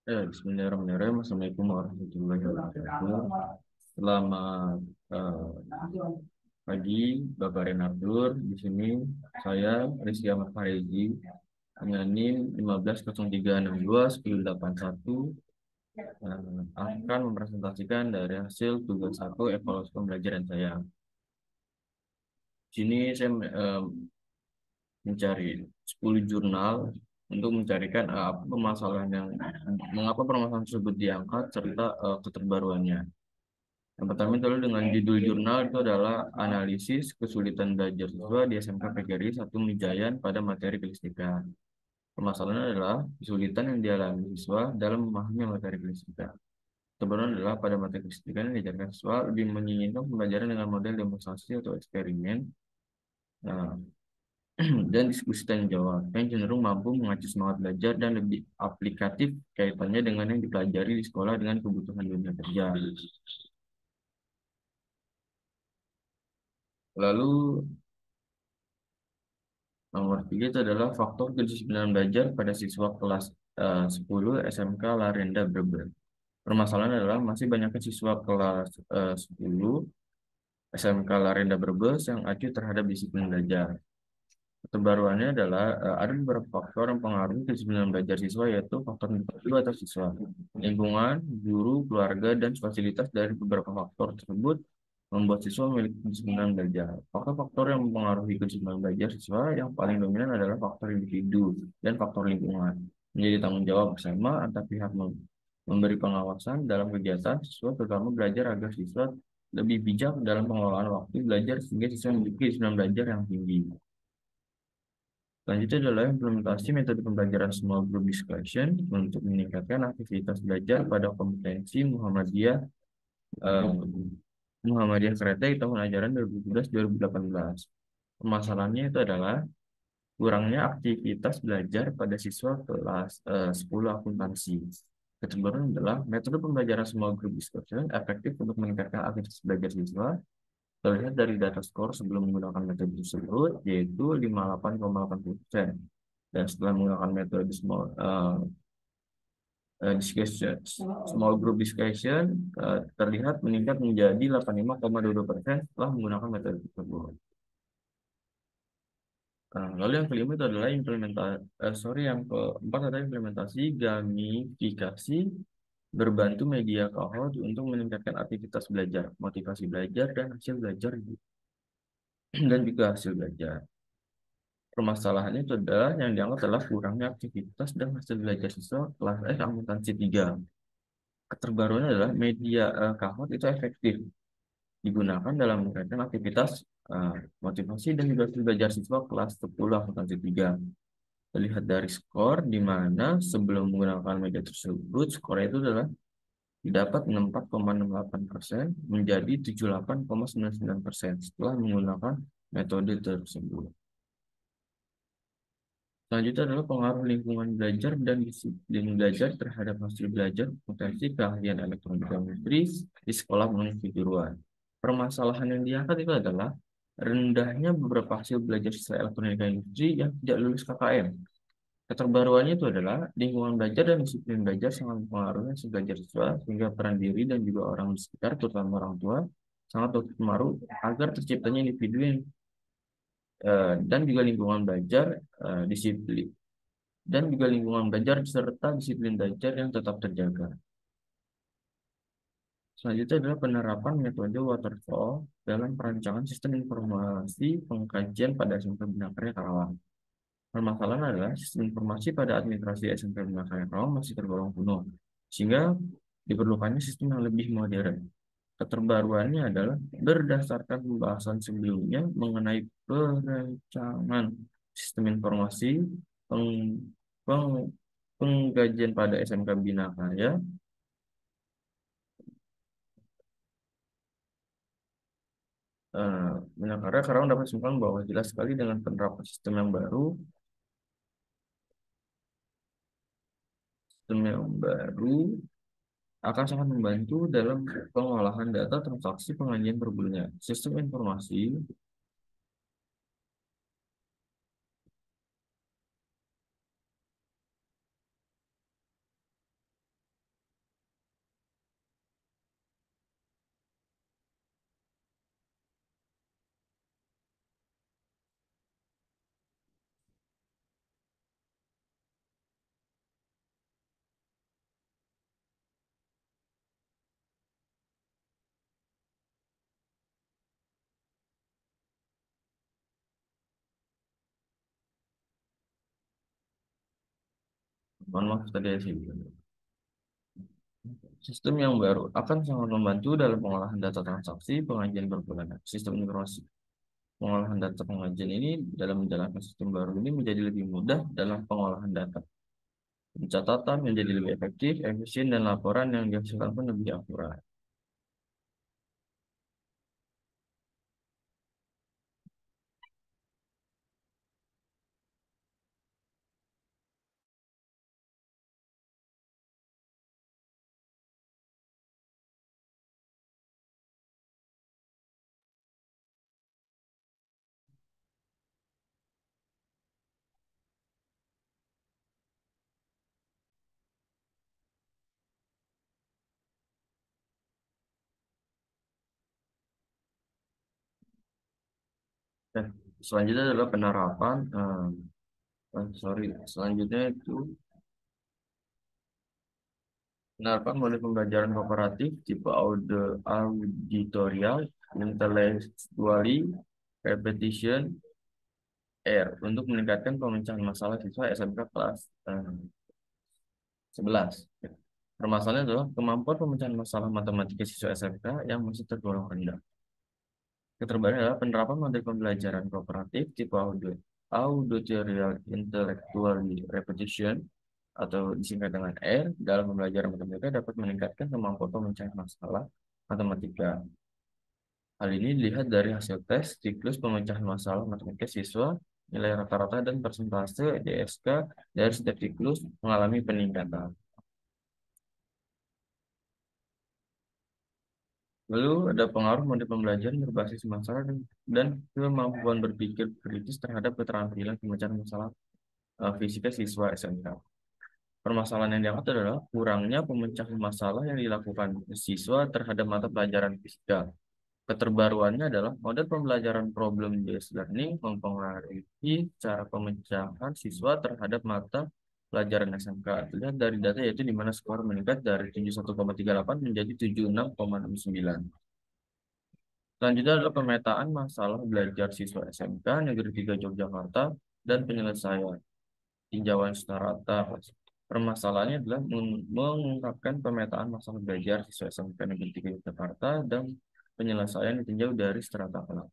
Bismillahirrahmanirrahim. Assalamualaikum warahmatullahi wabarakatuh. Selamat pagi, Bapak Renardur. Di sini saya Rizky Ahmad Farezi dengan NIM 1503621081 akan mempresentasikan dari hasil tugas satu evaluasi pembelajaran saya. Di sini saya mencari 10 jurnal untuk mencarikan apa permasalahan mengapa permasalahan tersebut diangkat serta keterbaruannya. Yang pertama itu adalah dengan judul jurnal itu adalah analisis kesulitan belajar siswa di SMK PGRI 1 Mijayan pada materi kelistrikan. Permasalahannya adalah kesulitan yang dialami siswa dalam memahami materi kelistrikan. Kebetulan adalah pada materi kelistrikan yang diajarkan siswa lebih menginginkan pembelajaran dengan model demonstrasi atau eksperimen. Nah, dan diskusi tanya jawab yang cenderung mampu mengacu semangat belajar dan lebih aplikatif kaitannya dengan yang dipelajari di sekolah dengan kebutuhan dunia kerja. Lalu nomor 3 itu adalah faktor kedisiplinan belajar pada siswa kelas 10 SMK Larenda Brebes. Permasalahan adalah masih banyaknya siswa kelas 10 SMK Larenda Brebes yang acuh terhadap disiplin belajar. Keterbaruannya adalah ada beberapa faktor yang mempengaruhi kedisiplinan belajar siswa, yaitu faktor individu atau siswa, lingkungan, guru, keluarga, dan fasilitas. Dari beberapa faktor tersebut membuat siswa memiliki kedisiplinan belajar. Faktor-faktor yang mempengaruhi kedisiplinan belajar siswa yang paling dominan adalah faktor individu dan faktor lingkungan. Menjadi tanggung jawab bersama antar pihak memberi pengawasan dalam kegiatan siswa, terutama belajar agar siswa lebih bijak dalam pengelolaan waktu belajar sehingga siswa memiliki kedisiplinan belajar yang tinggi. Selanjutnya adalah implementasi metode pembelajaran small group discussion untuk meningkatkan aktivitas belajar pada kompetensi eh, Muhammadiyah Kretek tahun ajaran 2017-2018. Permasalahannya itu adalah kurangnya aktivitas belajar pada siswa kelas 10 akuntansi. Kecenderungan adalah metode pembelajaran small group discussion efektif untuk meningkatkan aktivitas belajar siswa terlihat dari data skor sebelum menggunakan metode tersebut, yaitu 58,80%. Dan setelah menggunakan metode small group discussion, terlihat meningkat menjadi 85,22% setelah menggunakan metode tersebut. Lalu yang kelima itu adalah yang keempat adalah implementasi gamifikasi berbantu media Kahoot untuk meningkatkan aktivitas belajar, motivasi belajar, dan hasil belajar dan juga hasil belajar. Permasalahannya itu adalah yang dianggap adalah kurangnya aktivitas dan hasil belajar siswa kelas akuntansi 3. Keterbaruannya adalah media Kahoot itu efektif digunakan dalam meningkatkan aktivitas eh, motivasi dan juga hasil belajar siswa kelas 10 akuntansi 3. Terlihat dari skor di mana sebelum menggunakan media tersebut, skornya itu adalah didapat 64,68% menjadi 78,99% setelah menggunakan metode tersebut. Selanjutnya adalah pengaruh lingkungan belajar dan disiplin belajar terhadap hasil belajar potensi keahlian elektronika industri di sekolah menengah kejuruan. Permasalahan yang diangkat itu adalah rendahnya beberapa hasil belajar siswa elektronika industri yang tidak lulus KKN. Keterbaruannya itu adalah lingkungan belajar dan disiplin belajar sangat mempengaruhi hasil belajar siswa, sehingga peran diri dan juga orang di sekitar, terutama orang tua, sangat berpengaruh agar terciptanya individu yang dan juga lingkungan belajar disiplin dan juga lingkungan belajar serta disiplin belajar yang tetap terjaga. Selanjutnya adalah penerapan metode waterfall dalam perancangan sistem informasi pengkajian pada SMK Bina Karya Karawang. Permasalahan adalah sistem informasi pada administrasi SMK Bina Karya Karawang masih tergolong kuno, sehingga diperlukannya sistem yang lebih modern. Keterbaruannya adalah berdasarkan pembahasan sebelumnya mengenai perancangan sistem informasi peng, peng- pengkajian pada SMK Bina Karya. Bina Karya Karawang dapat simpulkan bahwa jelas sekali dengan penerapan sistem yang baru akan sangat membantu dalam pengolahan data transaksi pengajian per bulannya. Sistem informasi mohon maaf tadi sih. Sistem yang baru akan sangat membantu dalam pengolahan data transaksi pengajian per bulanan. Sistem informasi pengolahan data pengajian ini dalam menjalankan sistem baru ini menjadi lebih mudah dalam pengolahan data. Pencatatan menjadi lebih efektif, efisien, dan laporan yang dihasilkan pun lebih akurat. Dan selanjutnya adalah penerapan, selanjutnya itu penerapan model pembelajaran kooperatif tipe auditorial, intellectually, repetition, R untuk meningkatkan pemecahan masalah siswa SMK kelas 11. Permasalahannya adalah kemampuan pemecahan masalah matematika siswa SMK yang masih tergolong rendah. Keterbaruan adalah penerapan model pembelajaran kooperatif tipe auditorial intellectual repetition atau disingkat dengan R dalam pembelajaran matematika dapat meningkatkan kemampuan pemecahan masalah matematika. Hal ini dilihat dari hasil tes siklus pemecahan masalah matematika siswa, nilai rata-rata dan persentase DSK dari setiap siklus mengalami peningkatan. Lalu ada pengaruh mode pembelajaran berbasis masalah dan kemampuan berpikir kritis terhadap keterampilan pemecahan masalah fisika siswa SMK. Permasalahan yang diangkat adalah kurangnya pemecahan masalah yang dilakukan siswa terhadap mata pelajaran fisika. Keterbaruannya adalah model pembelajaran problem-based learning mempengaruhi cara pemecahan siswa terhadap mata pelajaran SMK. Terlihat dari data yaitu di mana skor meningkat dari 71,38 menjadi 76,69. Selanjutnya adalah pemetaan masalah belajar siswa SMK Negeri 3 Yogyakarta dan penyelesaian tinjauan strata. Permasalahannya adalah mengungkapkan pemetaan masalah belajar siswa SMK Negeri 3 Yogyakarta dan penyelesaian ditinjau dari strata kelas.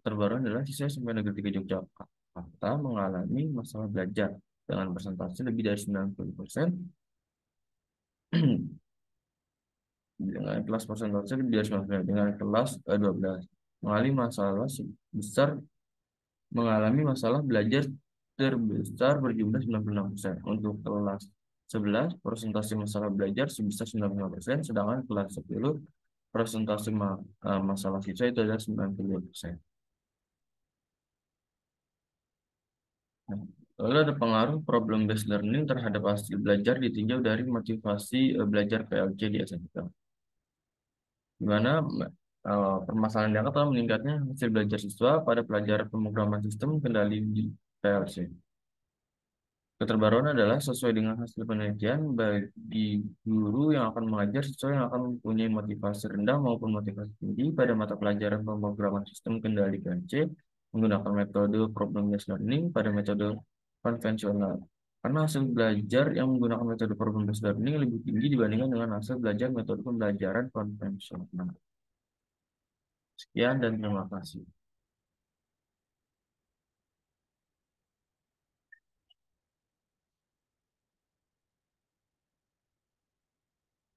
Terbaru adalah siswa SMK Negeri 3 Yogyakarta mengalami masalah belajar dengan persentase lebih dari 90%, dengan kelas persentase lebih dari 90%, dengan kelas 12 mengalami masalah besar mengalami masalah belajar terbesar berjumlah 96%. Untuk kelas 11, persentase masalah belajar sebesar 95%, sedangkan kelas 10, persentase masalah siswa itu adalah 92%. Nah, lalu ada pengaruh problem based learning terhadap hasil belajar ditinjau dari motivasi belajar PLC di SMK. Di mana permasalahan diangkat adalah meningkatnya hasil belajar siswa pada pelajaran pemrograman sistem kendali di PLC. Keterbaruan adalah sesuai dengan hasil penelitian bagi guru yang akan mengajar siswa yang akan mempunyai motivasi rendah maupun motivasi tinggi pada mata pelajaran pemrograman sistem kendali PLC menggunakan metode problem based learning pada metode konvensional. Karena hasil belajar yang menggunakan metode problem based learning lebih tinggi dibandingkan dengan hasil belajar metode pembelajaran konvensional. Sekian dan terima kasih.